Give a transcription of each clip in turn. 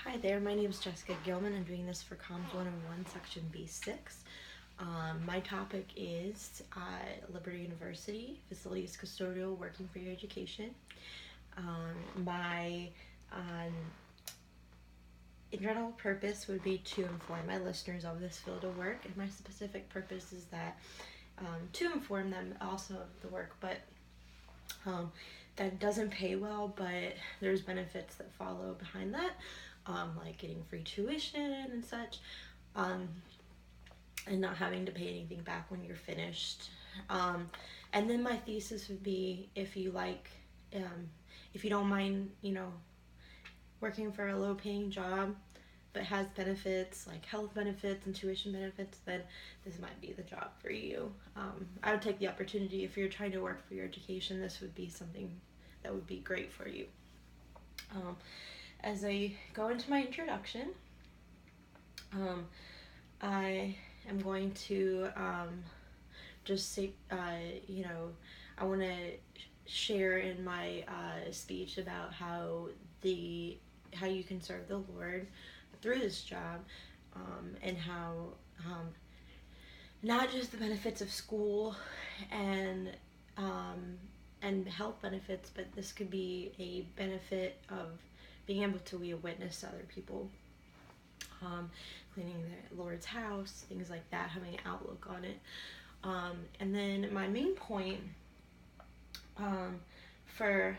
Hi there, my name is Jessica Gilman. I'm doing this for Comms 101, Section B6. My topic is Liberty University, Facilities Custodial, Working for Your Education. My general purpose would be to inform my listeners of this field of work, and my specific purpose is that to inform them also of the work, but that doesn't pay well, but there's benefits that follow behind that, like getting free tuition and such, and not having to pay anything back when you're finished. And then my thesis would be if you don't mind, working for a low paying job but has benefits like health benefits and tuition benefits, then this might be the job for you. I would take the opportunity. If you're trying to work for your education, this would be something that would be great for you. As I go into my introduction, I am going to just say, I want to share in my speech about how you can serve the Lord through this job, and how not just the benefits of school and health benefits, but this could be a benefit of being able to be a witness to other people, cleaning the Lord's house, things like that, having an outlook on it. And then my main point for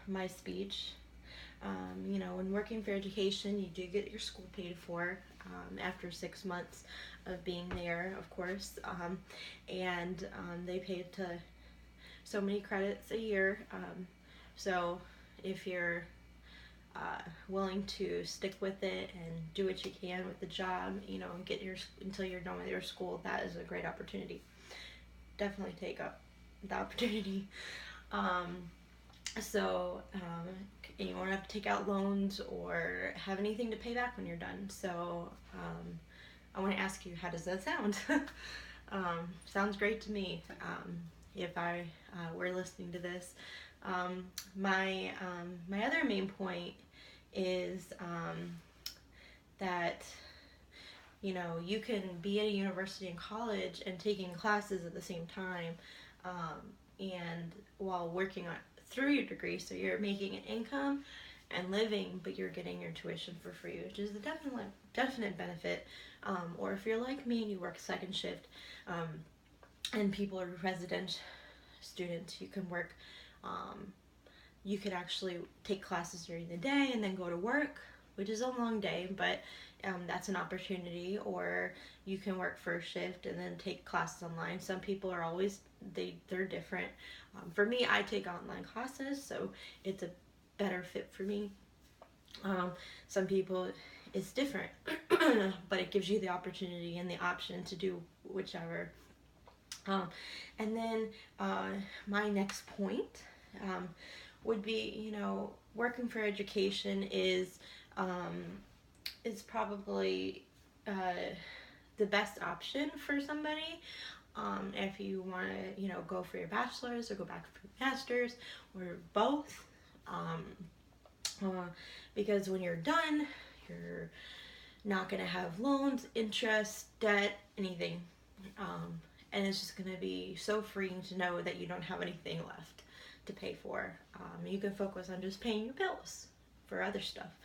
my speech, when working for education, you do get your school paid for after 6 months of being there, of course, and they pay to so many credits a year. So if you're willing to stick with it and do what you can with the job, get until you're done with your school, that is a great opportunity. Definitely take up the opportunity. You won't have to take out loans or have anything to pay back when you're done. So I want to ask you, how does that sound? Sounds great to me. If I were listening to this, my other main point is that you can be at a university and college and taking classes at the same time, and while working through your degree, so you're making an income and living, but you're getting your tuition for free, which is a definite benefit. Or if you're like me and you work second shift, and people are resident students, you can work. You could actually take classes during the day and then go to work, which is a long day, but that's an opportunity. Or you can work first shift and then take classes online. Some people are they're different. For me, I take online classes, so it's a better fit for me. Some people, it's different, but it gives you the opportunity and the option to do whichever. And then my next point would be, working for education is probably the best option for somebody. If you want to, go for your bachelor's or go back for your master's or both, because when you're done, you're not going to have loans, interest, debt, anything. And it's just going to be so freeing to know that you don't have anything left to pay for. You can focus on just paying your bills for other stuff.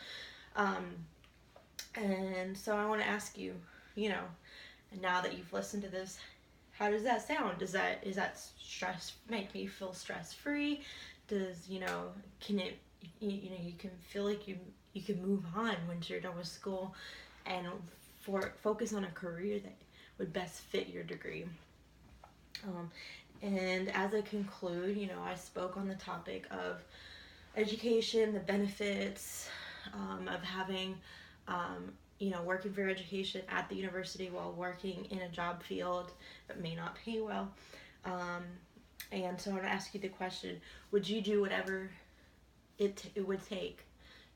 And so I want to ask you, now that you've listened to this, how does that sound? Is that stress, make me feel stress free? Does, can it, you can feel like you can move on once you're done with school and focus on a career that would best fit your degree. And as I conclude, I spoke on the topic of education, the benefits of having, working for your education at the university while working in a job field that may not pay well. And so I want to ask you the question, would you do whatever it would take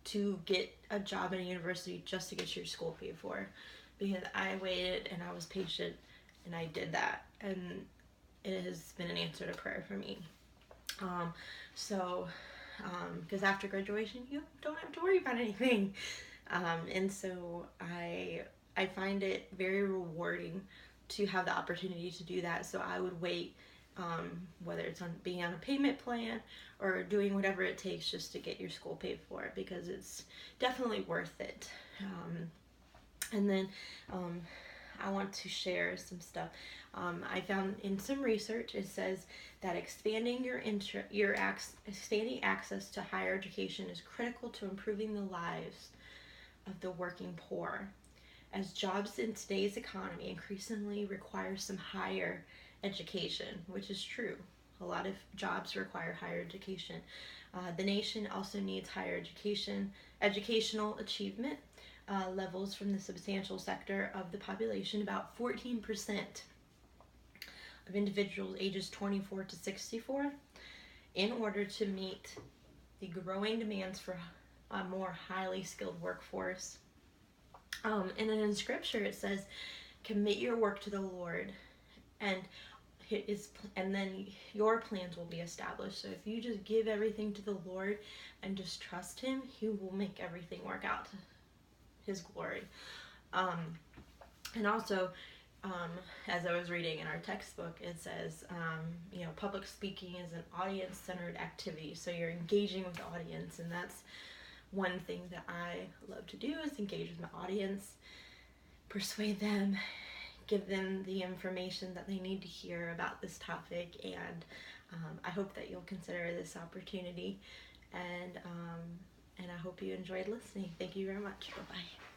to get a job at a university just to get your school paid for? Because I waited and I was patient and I did that, and it has been an answer to prayer for me. Because after graduation, you don't have to worry about anything. And so I find it very rewarding to have the opportunity to do that. So I would wait, whether it's on being on a payment plan or doing whatever it takes just to get your school paid for, because it's definitely worth it. And then I want to share some stuff. I found in some research it says that expanding expanding access to higher education is critical to improving the lives of the working poor, as jobs in today's economy increasingly require some higher education, which is true. A lot of jobs require higher education. The nation also needs higher educational achievement levels from the substantial sector of the population. About 14% of individuals ages 24 to 64, in order to meet the growing demands for a more highly skilled workforce. And then in scripture it says, commit your work to the Lord, and and then your plans will be established. So if you just give everything to the Lord and just trust him, he will make everything work out to his glory. And also, as I was reading in our textbook, it says, public speaking is an audience-centered activity. So you're engaging with the audience, and that's one thing that I love to do, is engage with my audience, persuade them, give them the information that they need to hear about this topic. And I hope that you'll consider this opportunity, and I hope you enjoyed listening. Thank you very much. Bye-bye.